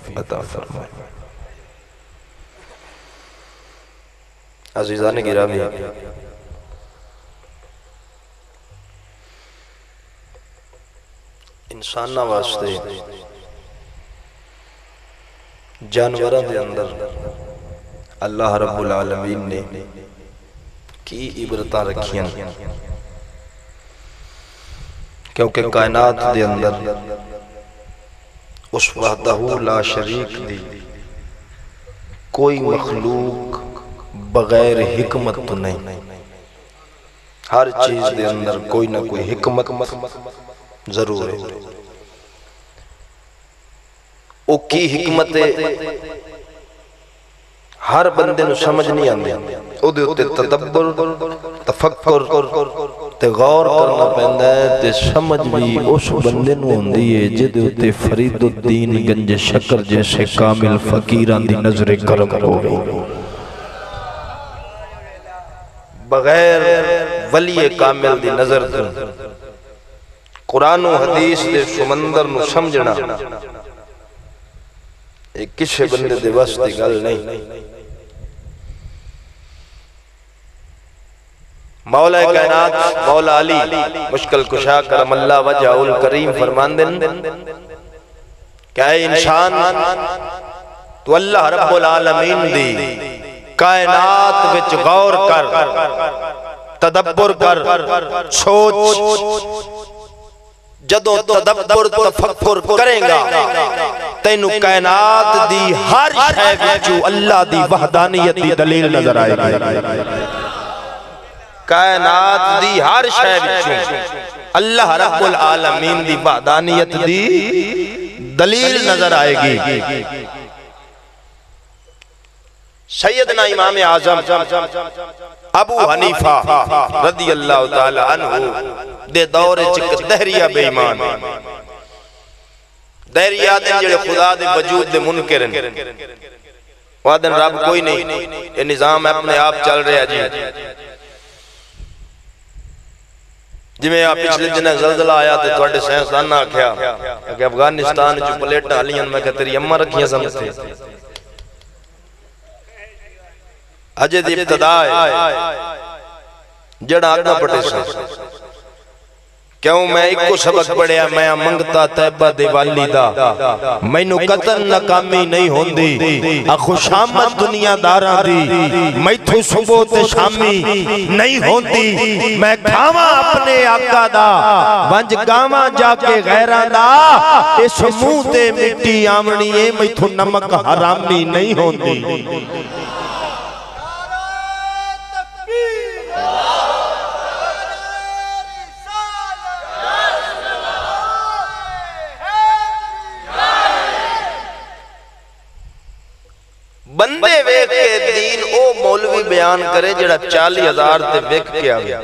तौफीक अता फरमाए। अज़ीज़ान गिरामी, इंसाना वास्ते जानवरों के अंदर अल्लाह रब्बुल आलमीन ने की इबरत रखियां, क्योंकि कायनात के अंदर उस वहदहू ला शरीक दी कोई मखलूक बगैर हिकमत तो नहीं। हर चीज के अंदर कोई ना कोई हिकमत जरूर है। ओ की हिकमत हर बंदे नूं समझ नहीं आती, ओदे उत्ते तदब्बर तफक्कुर ते गौर करना पैंदा है ते समझ भी उस बंदे नूं हुंदी है जिहदे उत्ते फरीदुद्दीन गंज शक्कर जैसे कामिल फकीरां दी नजर करम होवे। बगैर वली कामिल दी नजर तो कुरान और हदीस दे समंदर नूं समझना एक किसी बंदे दे बस दी गल नहीं। मौला कायनात मौला अली मुश्किल कुशा करमल्ला वजहुल करीम फरमांदे क्या इंसान तू अल्लाह रब्बुल आलमीन दी कायनात विच गौर कर, तदब्बर कर, सोच। जदों तदब्बर तफक्कुर करेगा तैनू कायनात दी हर शय विचों अल्लाह दी वहदानियत दी दलील नजर आएगी। कायनात दी हर शय विचों अल्लाह रब्बुल आलमीन दी वहदानियत दी दलील नजर आएगी। सैयदना इमाम आज़म अबू हनीफा रज़ियल्लाहु ताला अन्हु दे दौर च दहरिया बेईमान, दहरिया दे जेड़े खुदा दे वजूद दे मुनकर हैं, वादन रब कोई नहीं, ये निजाम अपने आप चल रहा जी। जिवें आ पिछले दिन ज़लज़ला आया ते तुहाडे साइंसदान आख्या कि अफगानिस्तान च प्लेटां हलियां, मैं कहा तेरी अम्मा रखियां सन अजे दी इब्तदा है जड़ा आगा पटे सा। क्यों मैं इको सबक पढ़िया, मैं मंगता तैबा दे वाली दा मैनू कतल नाकामी नहीं होंदी, खुशामद दुनियादारां दी मैथू सुबह ते शामी नहीं होंदी। मैं खावा अपने आका दा वंज गावा जाके गैरां दा, इस मुंह ते मिट्टी आमणी है मैथू नमक हरामी नहीं होंदी। बंदे वेख के दीन ओ मौलवी बयान करे जड़ा 40,000 ते विक के आ गया।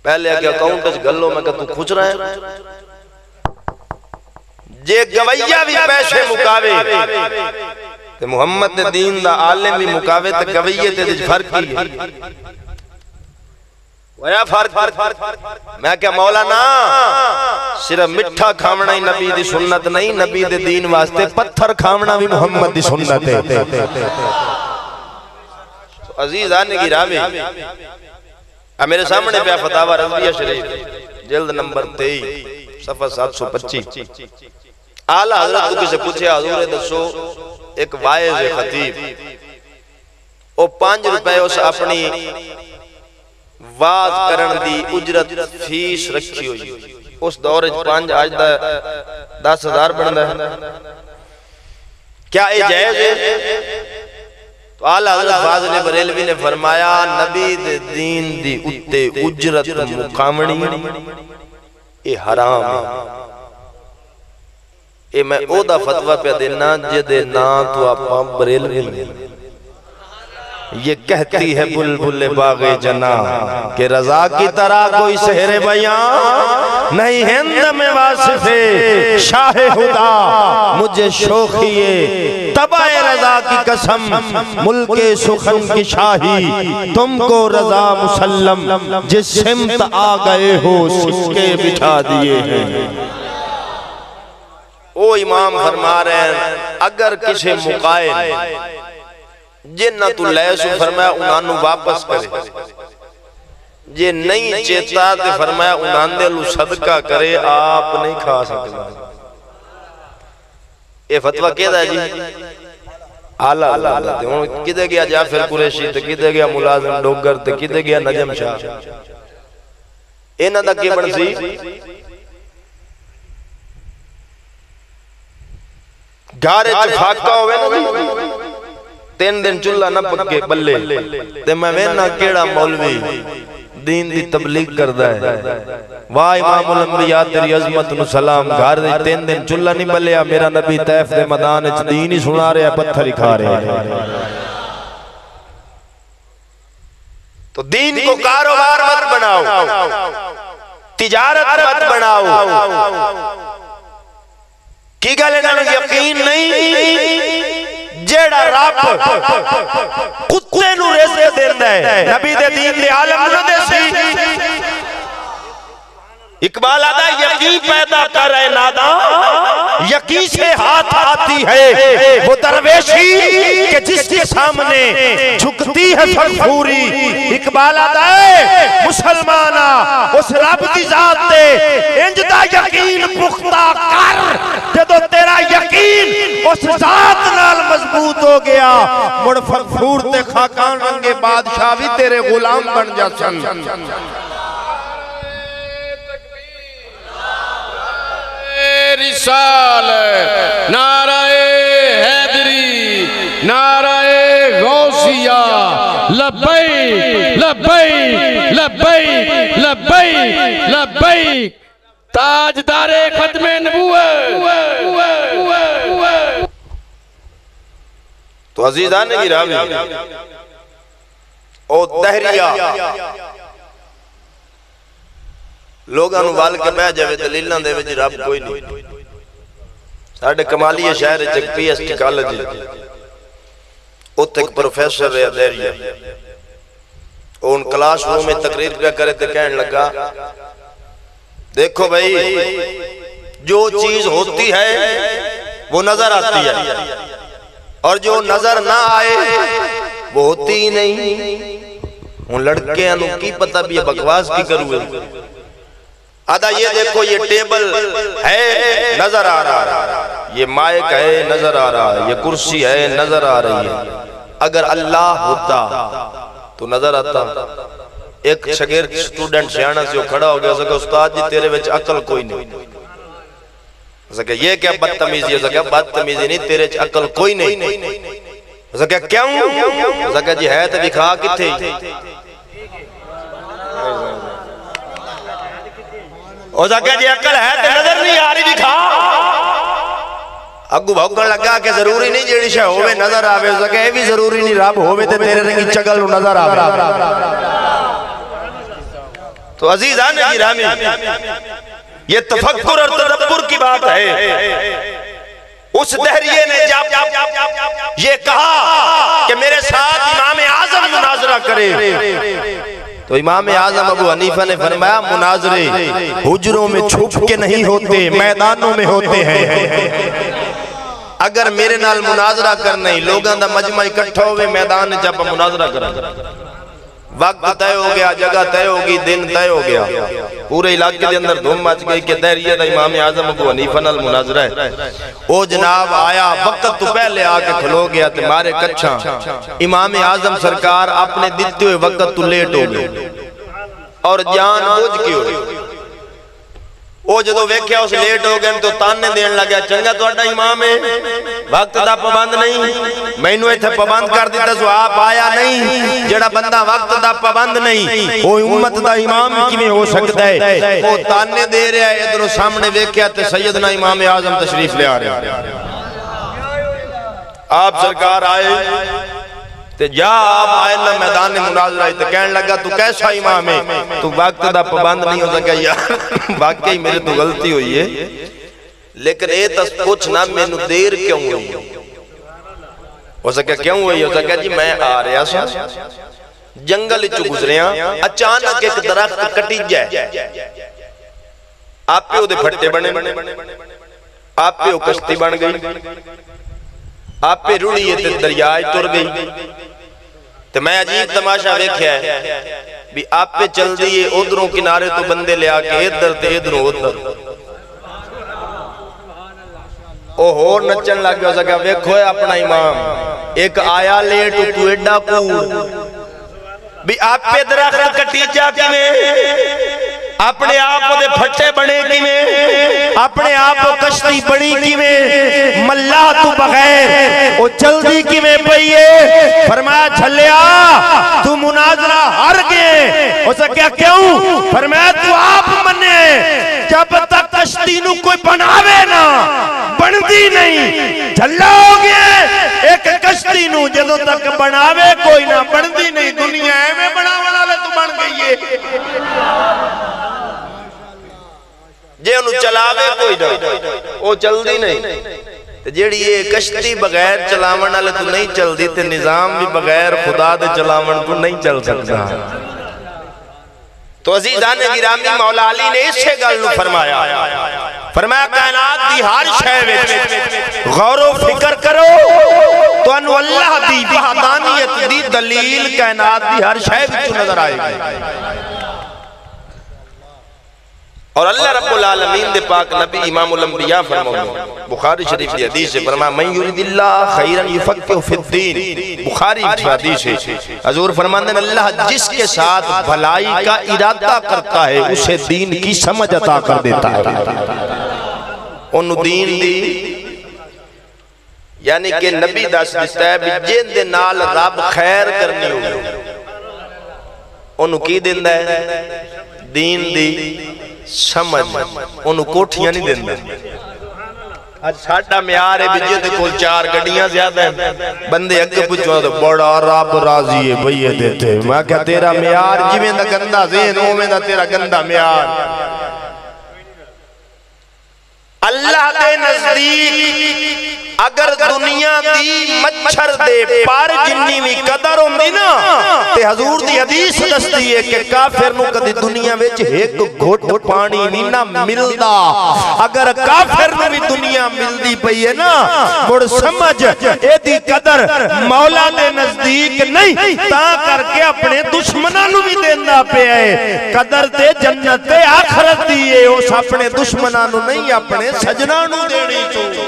पहले आगे अकाउंट च गल्लो, मैं तू खुश रहा है जे गवैया भी पैसे मुकावे ते मुहम्मद दे दीन दा आलिम भी मुकावे ते गवैये ते फर्क ही है। मैं क्या मौलाना सिर्फ मिठा खावना ही नबी दी सुन्नत नहीं, नबी दे दीन वास्ते पत्थर खावना भी मुहम्मद दी सुन्नत है। अजीज़ान गिरामी, मेरे सामने पे फतावा रज़विया शरीफ जिल्द नंबर 23 सफ़ा 725। आला हज़रत को किसे पूछे हुजूर दसो एक वाइज़ खतीब ओ 5 रुपए उस अपनी वाज करन दी उजरत फीस रखी हुई, उस दौर 5 आज दा 10,000 बनदा है। क्या ये जायज है? तो आला हज़रत फाज़िल बरेलवी ने फरमाया नबी दे दीन दी उत्ते उजरत मुकामणी ये हराम है। ये मैं ओदा फतवा पे देना जिदे ना तो आपा बरेलवी ने। ये कहती है बुलबुल बागे जना के रजा की तरह कोई सहरे बयां नहीं, हिंद में वासिफे शाहे हुदा मुझे शोखिए तबाए रजा की कसम, मुल्के सुखन की शाही तुमको रजा मुसल्लम, जिस सिमत आ गए हो सिक्के बिठा दिए हैं। ओ इमाम फरमा रहे हैं अगर किसी मुकायल जिन्ना तू ले सु फरमाया उन्हां वापस करे, जे नहीं चेता तो फरमाया उन्हां लू सदका करे, आप नहीं खा सकता। ये फतवा केदा जी? आला आला हुन किदे गया जाफर कुरैशी ते किदे गया मुलाजिम डोगर ते किदे गया नजम शाह, इन्हां दा की बन सी? घर च फाका होवे ना जी, 3 दिन चूल्हा ना पक्के बल्ले ते मैं वेना केड़ा मौलवी दीन दी तबलीग करदा है। वाह इमामुल अंबिया तेरी अजमत नु सलाम। घर दे 3 दिन चूल्हा नहीं बल्लिया, मेरा नबी तैफ दे मैदान च दीन ही सुना रहा, पत्थर ही खा रहे हैं। तो दीन को कारोबार मत बनाओ, तिजारत मत बनाओ। की गल इन्हां यकीन नहीं जेड़ा रब कुत्ते नू रिज़्क़ देंदा है नबी दे दीन दे आलम नू देसी। इकबाल आता यकीन पैदा कर रहे नादा, यकीन से हाथ आती है वो दरवेशी के जिसके सामने झुकती है फखूरी। इकबाल आता है मुसलमाना उस रब दी जात ते इंज दा यकीन पुख्ता कर, जदों तेरा यकीन उस जात नाल मजबूत हो गया, मुड़ फखूर ते खाकान रंगे बादशाह भी तेरे गुलाम बन जासन। रिसाल नाराए हैदरी नाराए गौसिया लब्बैक लब्बैक लब्बैक लब्बैक लब्बैक ताजदारे खत्मे नबूवत। तो अजीजान गिरामी ओ दहरिया लोगों नूं वाल के बह जावे दलीलां दे विच रब कोई नहीं। साडे कमालिया शहर च PhD कॉलेज उत्ते एक प्रोफेसर है दहरिया, उन क्लासरूम में तकरीर क्या करे तो कहने लगा देखो भाई जो चीज होती है वो नजर आती है और जो नजर ना आए वो होती ही नहीं। उन लड़के की पता भी बकवास की करूँ। आदा ये देखो ये टेबल है नजर आ रहा है, ये माइक है नजर आ रहा है, ये कुर्सी है नजर आ रही है। अगर अल्लाह होता तो नजर आता। एक शागिर्द स्टूडेंट सियाना से खड़ा हो गया, उसका उस्ताद जी तेरे विच अकल कोई नहीं। उसका ये क्या बदतमीजी है? उसका बदतमीजी नहीं, तेरे च अकल कोई नहीं। उसका क्यों? उसका जी है तो दिखा किथे। उसका जी अकल है तो नजर नहीं आ रही, दिखा। अगू भौंकण लगा कि जरूरी नहीं जेड़ी शय होवे नजर आवे। उसका ये भी जरूरी नहीं रब होवे ते तेरे रंगी चगल नजर आवे। तो अजीजान गिरामी ये तफक्कुर और तदब्बुर की बात है। उस दहरिये ने जब ये कहा कि मेरे साथ इमाम आजम मुनाजरा करे, तो इमाम आजम अबू हनीफा ने फरमाया मुनाजरे हुजरों में छुप के नहीं होते, मैदानों में होते हैं। अगर मेरे नाल मुनाजरा करना ही लोगों का मजमा इकट्ठा होवे मैदान जब मुनाजरा करें, वक्त तय हो गया, जगह तय होगी, दिन तय हो गया, पूरे इलाके के अंदर धूम मच गई कि दहरिया दा इमाम आजम अबू हनीफा नाल मुनाजरा है। ओ जनाब आया वक्त तो पहले आके खलो गया ते मारे कच्छा। इमाम आजम सरकार अपने दिते हुए वक्त तो लेट हो गए और जान बुझ के हो। वो जो वेख्या उस लेट हो गए तो ताने देन लगा, चंगा तुहाडा इमाम है वक्त दा पाबंद नहीं, मैनू इत्थे पाबंद कर दिता सो आप आया नहीं। जेड़ा बंदा वक्त दा पाबंद नहीं वो उम्मत दा इमाम किवें हो सकता है? वो ताने दे रहा है। इधरों सामने वेख्या ते सैयदना इमाम आजम तशरीफ ले आ रहे। आप सरकार आए ते जा आप आए ना मैदान में मुनाजरा तो कहने लगा तू कैसा इमाम है, तू वक्त दा पाबंद नहीं हो सका। यार वाकई मेरे तो गलती हुई है, लेकिन ये तो पूछ ना मैनू देर क्यों हुई? हो सके क्यों हुई? हो सके जी मैं आ रहा सा जंगल चो गुजरिया, अचानक एक दरख्त कटी जाए, आपे उहदे फट्टे बने, आपे वो कश्ती बन गई, आपे रुड़ी ते दरिया तुर गई। तो मैं अजीब तमाशा वेख्या है भी आपे चल दी है, उधरों किनारे तो बंदे लिया के इधर ते इधरों उधर, ओ होर नचन लग गया। सका वेखो अपना इमाम एक आया लेट तू एडा कूड़ भी आपे दरख्त कटी जा किवें, अपने आप दे फट्टे बने किवें, अपने आप कश्ती बनी किवें, मल्ला तू बगैर ओ जल्दी किवें पई है। फरमाया झल्लिया तू मुनाजरा हार गए। हो सके क्यों? फरमाया तू आप मने जब तक कश्ती नु कोई बनावे ना बनती नहीं। झल्ला हो गया एक कश्ती नु जदों तक बनावे कोई ना बनती नहीं। दुनिया एवें बनावन वाले तू बन गई है, जे उन्हें चलावे कोई ना वो चलती नहीं। जेड़ी ये कश्ती बगैर चलावन वाले तू नहीं चलती, ते निजाम भी बगैर खुदा दे चलावन तू नहीं चल सकता। तो अजीज़ान गिरामी मौला अली ने इसे गल नूं फरमाया, फरमाया कायनात दी हर शय विच गौर फिक्र करो, तुहानू अल्लाह दी वहदानियत दी दलील कायनात दी हर शय विच नजर आएगी। और अल्लाह रब्बुल आलमीन दे पाक नबी इमामुल अंबिया फरमाते, बुखारी शरीफ की हदीस है, फरमाया मन युरिदिल्लाह खैरन युफक्किहु फिद्दीन। बुखारी की हदीस है, हुजूर फरमाते हैं अल्लाह जिसके साथ भलाई का इरादा करता है उसे दीन की समझ अता कर देता है। उन्हें दीन दी यानी कि नबी दस दिता है भी जिन दे नाल रब खैर करनी होगी उन्हें की दिंदा है? दीन दी समझ। उन्हें कोठियां नहीं देंदा। आज साडा म्यार है भी जिहदे कोल 4 गड्डियां ज्यादा हैं, बंदे अगे पुछो तो बड़ा रब राजी है भईए देते। मैं क्या तेरा म्यार जिवें दा गंदा ज़हन उवें दा तेरा गंदा म्यार। अल्लाह दे नजदीक अगर दुनिया दी मच्छर दे पर जिन्नी भी कदर होंदी ना, ते हजूर दी हदीस दसदी है कि काफिर नूं कदी दुनिया विच एक घुट पानी नहीं ना मिलदा। अगर काफिर नूं भी दुनिया मिलदी पई है ना, मुड़ समझ एदी कदर मौला दे नजदीक नहीं, ता करके अपने दुश्मनां नूं भी देंदा पिया है। कदर ते जन्नत ते आखिरत दी है, उस अपने दुश्मनां नूं नहीं अपने सजना नूं देनी चाहिए।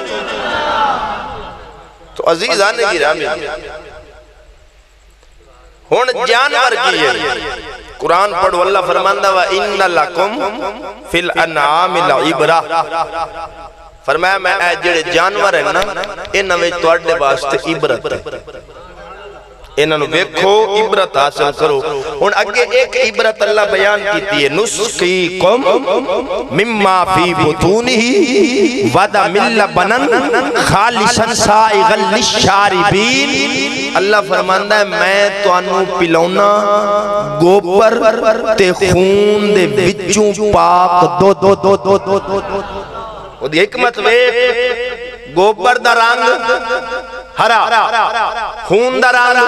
तो अजीज़ान गिरामी हुण जानवर की है, कुरान पढ़ो अल्लाह फरमांदा वा इन्ना लकुम फिल अनआमि लइब्रा। फरमाया मैं ए जेड़े जानवर है ना इन्हां विच तुहाडे वास्ते इबरत है, इन्हां वेखो इबरत हासिल करो। हुण अगे एक इबरत अल्लाह बयान कीती है, नुस्कीकुम मिम्मा फी बुतूनिही वदमिल लबनन खालिसन साइगल लिशारिबीन। अल्लाह फरमांदा है मैं तुहानू पिलाउना गोबर ते खून दे विचों पाक दुध। ओदी हिकमत वेख, गोबर दा रंग हरा, खून दा रंग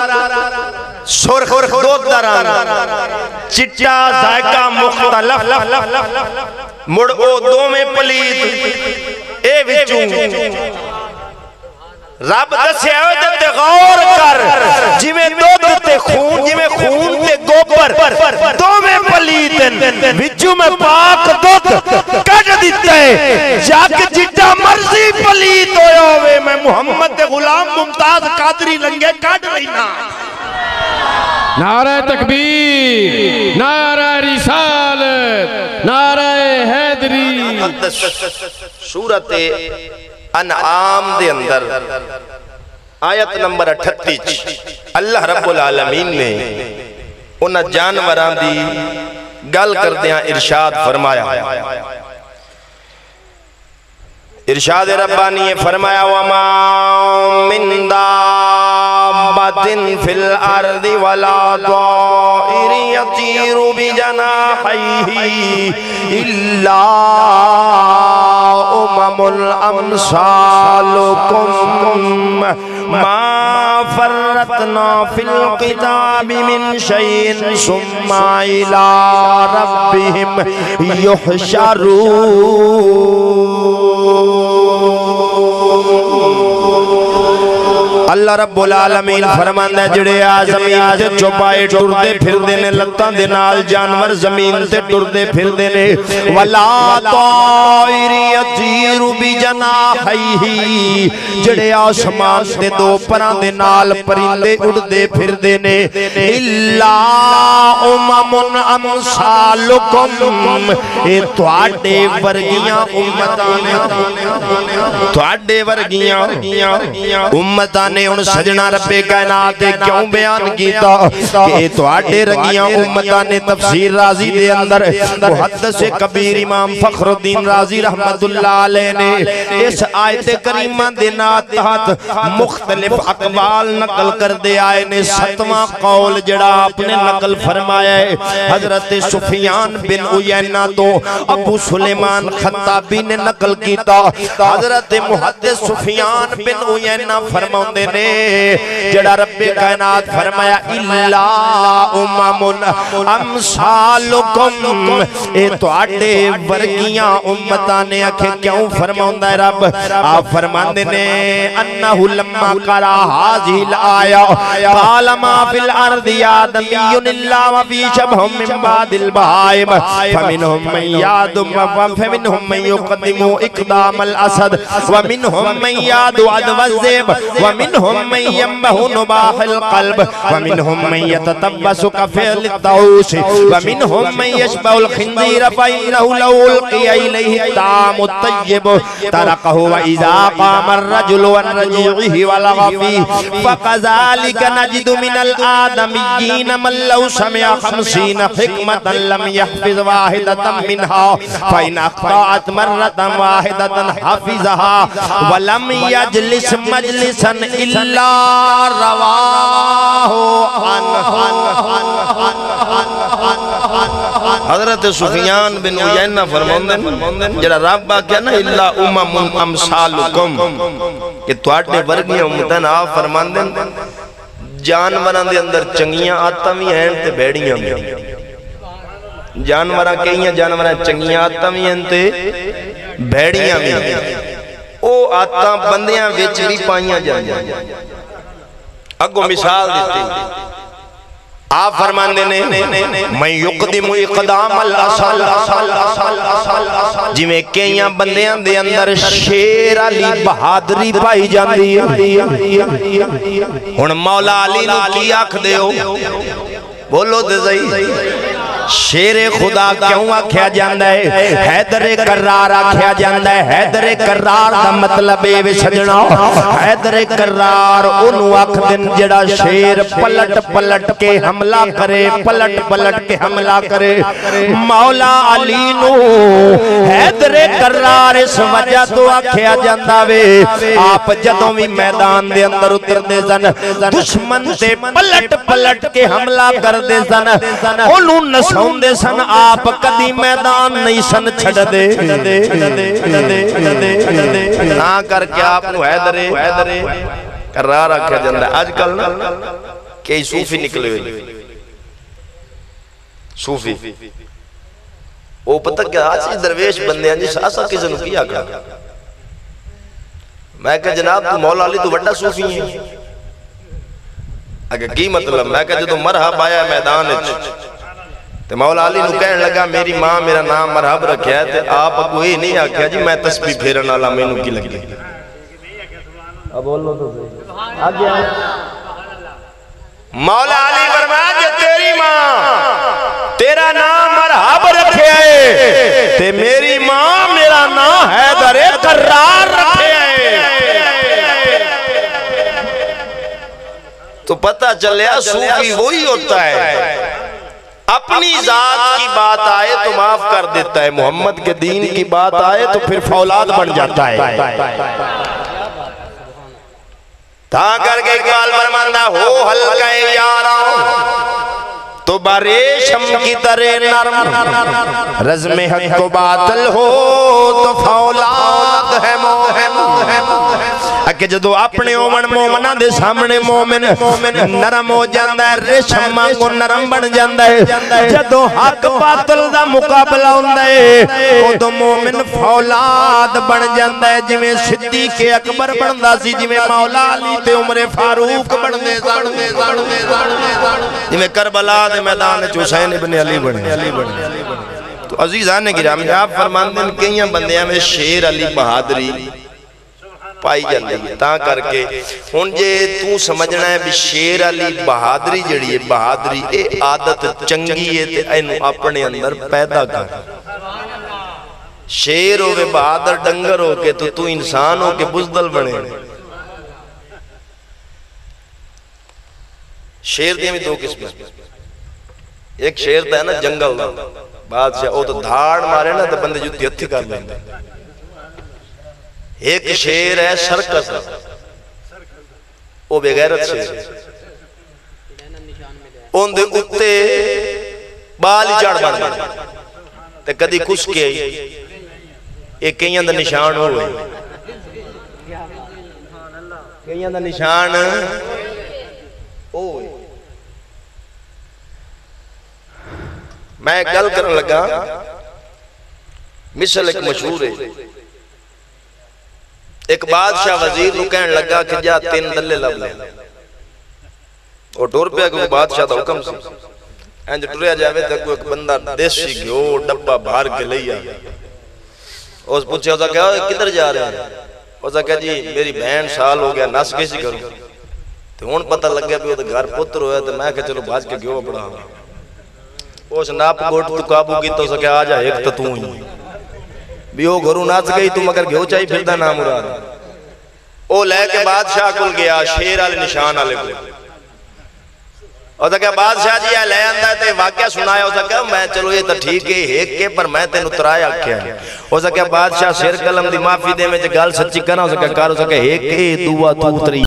सुर्ख, दूध दा रंग चिट्टा, जायका मुख्तलिफ। मुड़ ओ दोवें पलीत ए विचों रब दस्या ते गौर कर, जिवें दूध ते खून, जिवें खून ते गोबर दोवें पलीत विचों में पाक दूध कट दिता है। जग जिड्डा मर्जी पलीत होया होवे, मैं मुहम्मद दे गुलाम मुमताज कादरी लंगे कट लेना। नारा तकबीर, नारा रिसालत, नारा हैदरी। सूरत अनआम दे अंदर आयत नंबर 38 अल्लाह रब्बुल आलमीन ने उन जानवरां दी गल करदियां इरशाद फरमाया। इरशाद रब्बानी फरमाया वमा मिन दाब्बतिन फिल अर्दि वला ताइरि यतीरु बिजनाहिही इल्ला उममुल अमसालुकुम मा फर्रतना फिल किताबि मिन शैइन सुम्मा इला रब्बिहिम युहशरून। अल्लाह रब्बुल आलमीन फरमांदा जड़े आ जमीन ते चौपाए टुरदे फिरदे ने लत्तां दे नाल जानवर जमीन ते टुरदे फिरदे ने वला ताइरी यतीरु बिजनाहिही जड़े आसमान ते दो परां दे नाल परिंदे उड़दे फिरदे ने इल्ला उममुन अमसालुकुम ए तुहाडे वर्गियां उम्मतां ने तुहाडे वर्गियां उम्मतां ने हुण सजना रब्बे कायनात क्यों बयान कीता कि तुहाडे रंगियां उम्मतां ने तफसीर राजी दे अंदर मुहद्दिस कबीर इमाम फखरुद्दीन राजी रहमतुल्लाह अलैह ने इस आयत करीमा दे तहत मुख्तलिफ अकवाल नकल करदे आए ने। 7वां कौल जड़ा आपने नकल फरमाया है हजरत सुफियान बिन उयैना तो अबू सुलेमान खत्ताबी ने नकल कीता। हजरत मुहद्दिस सुफियान बिन उयैना फरमाउंदे ने जड़ा रब्बे कायनात फरमाया इल्ला उम्ममुन अमसालुकुम ए तुहाडे वर्गियां उम्मतां ने आखे क्यों फरमाउंदा है रब आप फरमांदे ने अन्नहु लम्मा करा हाजिल आया काल मा फिल अर्दि आदमियुन इल्ला व फी शबहुम मिन बादिल बहाइम फमिनहुम मन यादुम व फमिनहुम मन युक़द्दिमु इक़दामल असद व मिनहुम मन यादु अदवज़िब व मिनहुम मन यम्बहु नुबाहिल क़ल्ब व मिनहुम मन यततब्बसु कफ़िल तौस व मिनहुम मन यशबहुल खिंज़ीर फ़इन्नहु लौ उल्क़िया इलैहि तामु तय्यिब तरकहु व इज़ा क़ामा अर्रजुलु अन रजीइहि व लग़फ़ी फ़कज़ालिका नजिदु मिनल आदमिय्यीन मन लौ समिअ 50 हिकमतन लम यहफ़िज़ वाहिदतन मिनहा फ़इन अख़्ताअत मर्रतन वाहिदतन हफ़िज़हा व लम यजलिस मजलिसन इल्ला रवाहु हजरत सुफियान बिन उयैना फरमांदे जड़ा रब आख्या ना इल्ला उममुन अमसालुकुम कि तुहाडे वर्गियां उम्मतां आप फरमांदे जानवरां दे अंदर चंगियां आदतां भी हैं ते भेड़ियां भी जानवरां कईयां जानवरां चंगियां आदतां भी हैं ते भेड़ियां भी ओ आदतां बंदियां विच भी पाईयां जांदियां। अगो मिसाल दित्ती आप फरमांदे ने मैं युक़दिमु इक़दामल असल जिवें कईयां बंदियां दे अंदर शेर अली बहादुरी पाई जांदी है। हुण मौला अली नूं की आखदे हो बोलो ते सही शेरे खुदा क्यों आख्या जांदा है हैदरे करार आख्या जांदा है। हैदरे करार दा मतलब ए वे सजना हैदरे करार ओनू आखदन जेड़ा शेर पलट पलट के हमला करे पलट पलट के हमला करे। मौला अली नू हैदरे करार इस वजह तो आख्या जांदा वे आप जदों भी मैदान दे अंदर उतरदे सन दुश्मन ते पलट पलट के हमला करदे सन ओनू नसाउंदे सन आप कदी मैदान नहीं सन छड़दे ना करके आप हैदरे करार आख्या जांदा। अजकल ना कई सूफी निकले हुए सूफी वो पता क्या आज दरवेश बंदे हैं जी सासा किसी ने की आख्या मैं कहा जनाब तू मौला अली तू बड़ा सूफी है अगे की मतलब मैं कहा जो मरहब आया मैदान ते मौला अली नु कहन लगा मेरी मां मेरा नाम मरहब रखया है ते आप अगो ये नहीं आख्या जी मैं तस्बीह फेरन वाला मैनू की लगे अब बोलो तो आगे मौला अली फरमाया जे तेरी मां तेरा नाम मरहब रखया है ते मेरी मां मेरा नाम हैदर करार रखया है तो पता चलिया सूफी वही होता है अपनी जात की बात आए तो माफ कर देता है मोहम्मद के दीन की बात आए तो फिर फौलाद बन जाता है। ता करके इकबाल फरमांदा हो हल्का यारा तो बारेशम की तरह नरम रज़्मे हक को बातिल हो तो फौलाद है मोहम कि जदों अपने ओवन मोमना दे सामने मोमिन नरम हो जाता है, रेशम वांगू नरम बन जाता है। जदों हक बातिल दा मुकाबला हुंदा है उदों मोमिन फौलाद बन जाता है, जिवें सिद्दीक अकबर बनदा सी, जिवें मौला अली ते उमर फारूक बनदे सन, जिवें करबला दे मैदान च हुसैन इब्न अली बने। तो अजीज़ान गिरामी आप फरमांदे हैं कई बंदियां में शेर अली बहादुरी पाई जाती है। ता करके हुण जे तू समझना है भी शेर अली बहादुरी जिहड़ी है, बहादुरी ये आदत चंगी है ते इहनू अपने अंदर पैदा कर। शेर होवे बहादुर डंगर हो के तो तू इंसान हो के बुज़दल बने। शेर दी भी दो किस्म, एक शेर तो है ना जंगल दा बादशाह, वो तो धाड़ मारे ना तो बंदे जुत्ती हत्थी कर लेंदे। एक शेर है सर्कस, वो बेगैरत शेर, उनदे उत्ते बाल ही चढ़ बन गए ते कदी खुश के एक कईयां दा निशान हो गए, कईयां दा निशान ओ। मैं गल करन लगा, मिसल एक मशहूर है, एक बादशाह वजीर को कहन लगा कि जा 3 दल्ले लब ले। और टुर पिया क्योंकि बादशाह का हुक्म सी, इंज टुरिया जावे तो कोई एक बंदा देसी घ्यो डब्बा भर के ले आ। उस पूछे उसका क्या किधर जा रहे हैं? उसका क्या जी मेरी बहन साल हो गया नस कैसी करूं, तो हुण पता लग गया भी घर पुत्र होया, तो मैं क्या चलो भाज के घ्यो बड़ा उस नाप गोट तू काबू की तो सके आ जा एक तो तू ही भी वो घरू नाच गई तू मगर घ्यो चाहिए फिरदा ना मुराद। ओ लेके बादशाह कुल गया शेर वाले निशान वाले को, और क्या बादशाह जी ले आंदा ते वाकया सुनाया। उसका क्या मैं चलो ये तो ठीक है एक के पर मैं तेन उतराया आख्या। उसका क्या बादशाह शेर कलम दी माफी दे में गल सच्ची करना, उसका कर उसका एक दुआ तू उतरी